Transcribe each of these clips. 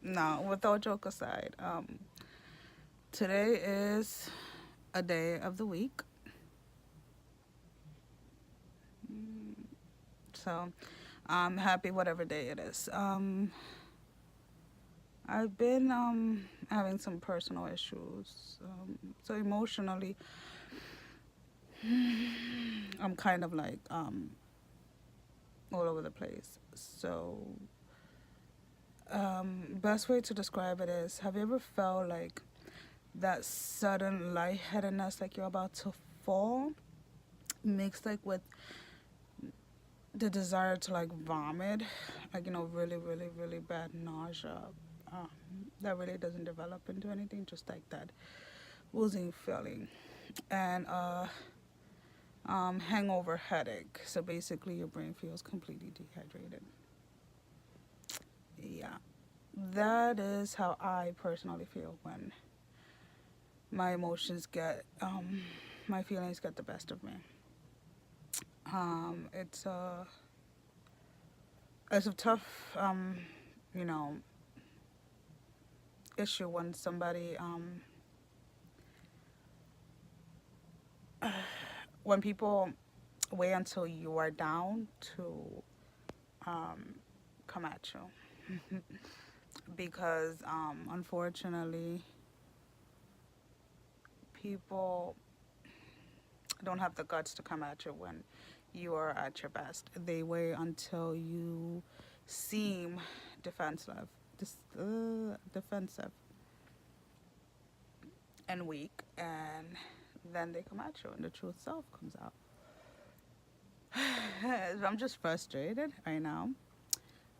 No, without joke aside, today is a day of the week. So I'm happy whatever day it is. I've been having some personal issues. So emotionally, I'm kind of like all over the place. So best way to describe it is, have you ever felt like that sudden lightheadedness, like you're about to fall, mixed like with the desire to like vomit, like really, really, really bad nausea. Um, that really doesn't develop into anything, just like that woozy feeling, and hangover headache. So basically, your brain feels completely dehydrated. Yeah, that is how I personally feel when my emotions get, my feelings get the best of me. It's a tough, you know, issue when somebody, when people wait until you are down to um, come at you. Because unfortunately, people don't have the guts to come at you when you are at your best. They wait until you seem defensive, defensive and weak, and then they come at you, and the truth self comes out. I'm just frustrated right now.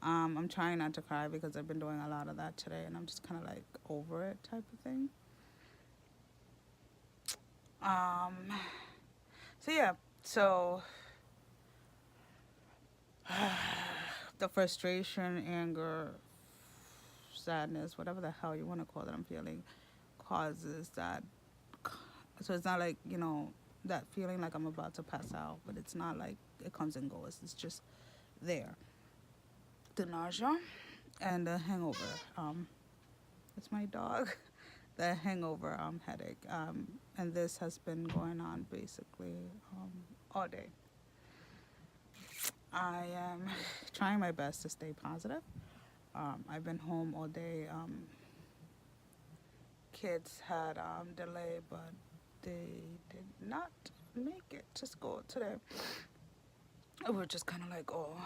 I'm trying not to cry because I've been doing a lot of that today, and I'm just kind of like over it, type of thing. Um, so yeah, so the frustration, anger, sadness, whatever the hell you want to call it, I'm feeling causes that. So it's not like, that feeling like I'm about to pass out, but it's not like it comes and goes. It's just there. The nausea and the hangover. It's my dog. The hangover headache. And this has been going on basically all day. I am trying my best to stay positive. I've been home all day. Kids had delay, but they did not make it to school today. We're just kind of like, oh,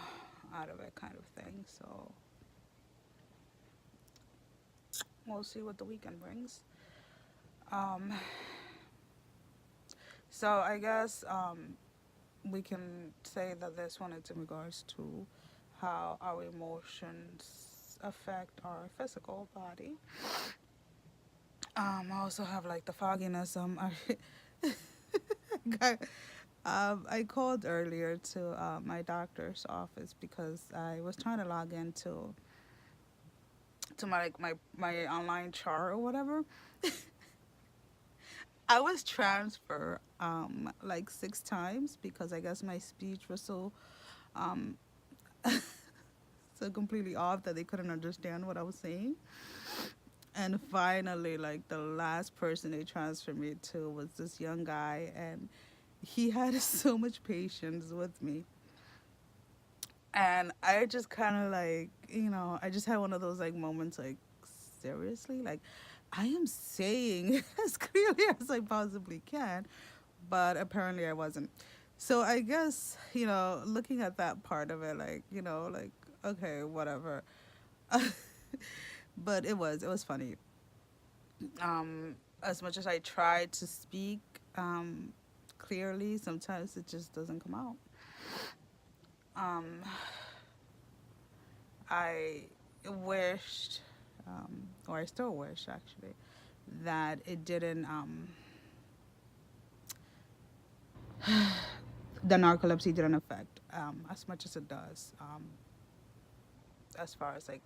out of it kind of thing. So we'll see what the weekend brings. Um, so I guess we can say that this one is in regards to how our emotions affect our physical body. I also have like the fogginess. I called earlier to my doctor's office because I was trying to log into my like my online chart or whatever. I was transferred like 6 times because I guess my speech was um so completely off that they couldn't understand what I was saying. And finally, like the last person they transferred me to was this young guy, and he had so much patience with me. And I just kind of like, I just had one of those like moments like, seriously? Like, I am saying as clearly as I possibly can, but apparently I wasn't. So I guess, looking at that part of it, like, like, okay, whatever. But it was funny. As much as I try to speak clearly, sometimes it just doesn't come out. Um, I wished, or I still wish actually, that it didn't, the narcolepsy didn't affect as much as it does, as far as like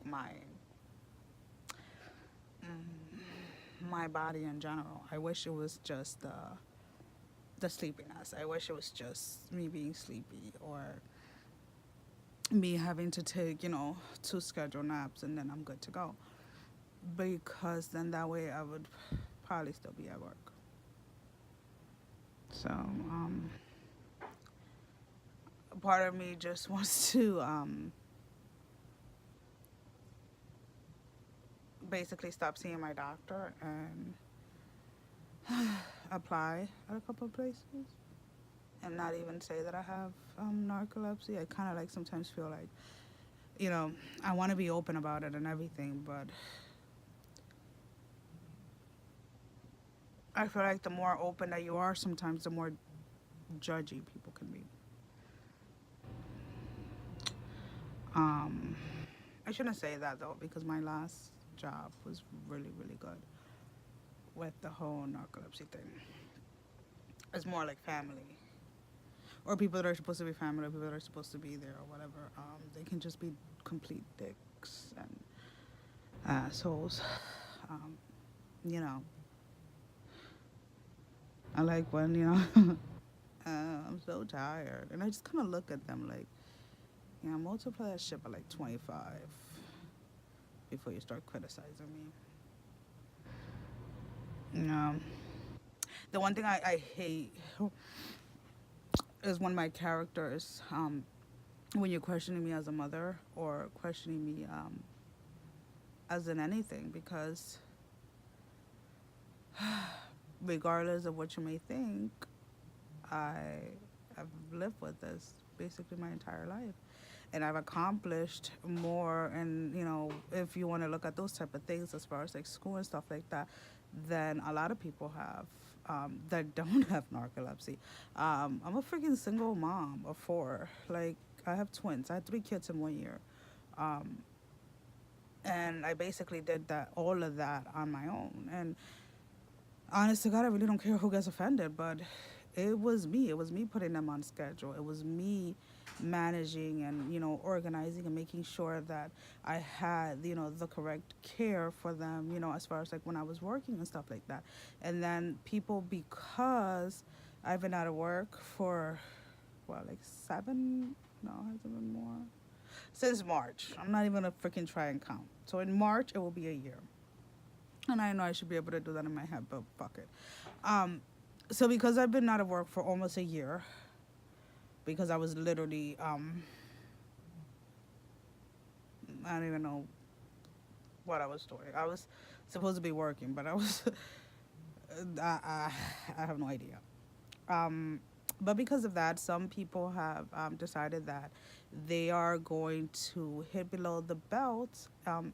my body in general. I wish it was just the sleepiness. I wish it was just me being sleepy or me having to take, two scheduled naps and then I'm good to go. because then that way I would probably still be at work. So, part of me just wants to basically stop seeing my doctor and apply at a couple of places and not even say that I have narcolepsy. I kind of like sometimes feel like, I want to be open about it and everything, but I feel like the more open that you are, sometimes the more judgy people can be. Um, I shouldn't say that though, because my last job was really, really good with the whole narcolepsy thing. It's more like family, or people that are supposed to be family, or people that are supposed to be there, or whatever. They can just be complete dicks and assholes. Um, you know, I like when I'm so tired, and I just kind of look at them like, multiply that shit by like 25 before you start criticizing me. The one thing I hate is when my characters, when you're questioning me as a mother or questioning me as in anything, because regardless of what you may think, I have lived with this basically my entire life. And I've accomplished more, and if you want to look at those type of things as far as like school and stuff like that, than a lot of people have that don't have narcolepsy. I'm a freaking single mom of four. Like, I have twins. I had 3 kids in 1 year. And I basically did all of that on my own. And honest to God, I really don't care who gets offended, but it was me. It was me putting them on schedule. It was me managing and, organizing and making sure that I had, the correct care for them, as far as like when I was working and stuff like that. And then people, because I've been out of work for, like 7, no, has it been more? Since March. I'm not even gonna freaking try and count. So in March, it will be a year. And I know I should be able to do that in my head, but fuck it. So because I've been out of work for almost a year, because I was literally, I don't even know what I was doing. I was supposed to be working, but I was, I have no idea. But because of that, some people have decided that they are going to hit below the belt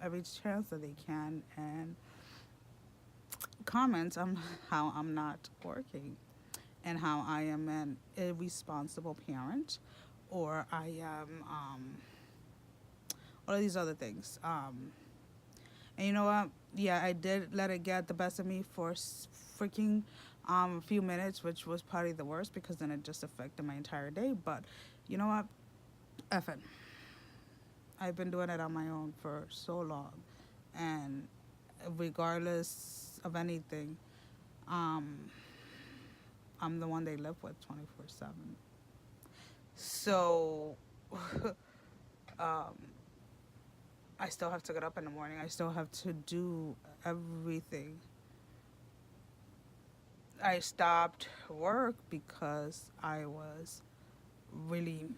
every chance that they can and comment on how I'm not working and how I am an irresponsible parent, or I am all of these other things. And you know what? Yeah, I did let it get the best of me for freaking a few minutes, which was probably the worst because then it just affected my entire day. But you know what? F it. I've been doing it on my own for so long, and regardless of anything, I'm the one they live with 24/7. So, I still have to get up in the morning. I still have to do everything. I stopped work because I was really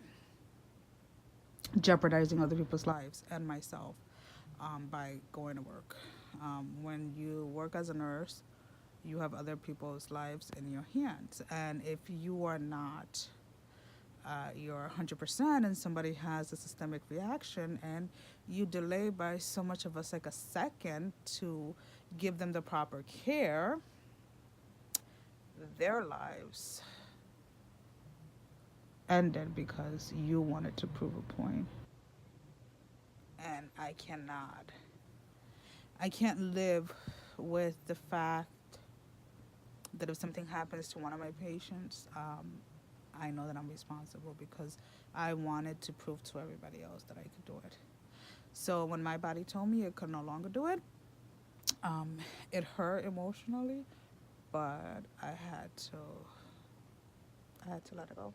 jeopardizing other people's lives and myself by going to work. When you work as a nurse, you have other people's lives in your hands. And if you are not, you're 100% and somebody has a systemic reaction and you delay by so much of like a second to give them the proper care, their lives ended because you wanted to prove a point. And I can't live with the fact that if something happens to one of my patients, I know that I'm responsible because I wanted to prove to everybody else that I could do it. So when my body told me it could no longer do it, it hurt emotionally, but I had to let it go.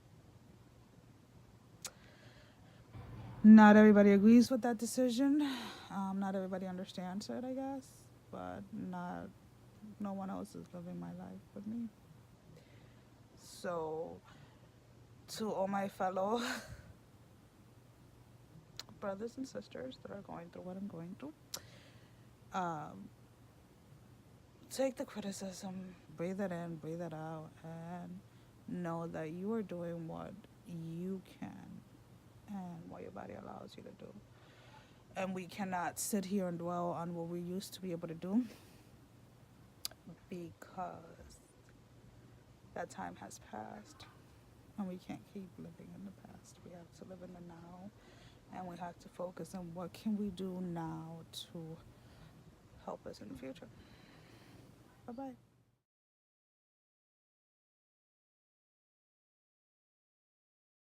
Not everybody agrees with that decision. Not everybody understands it, I guess. but not no one else is living my life but me. So to all my fellow brothers and sisters that are going through what I'm going through, um, take the criticism, breathe it in, breathe it out, and know that you are doing what you can and what your body allows you to do. And we cannot sit here and dwell on what we used to be able to do because that time has passed and we can't keep living in the past. We have to live in the now, and we have to focus on what can we do now to help us in the future. Bye-bye.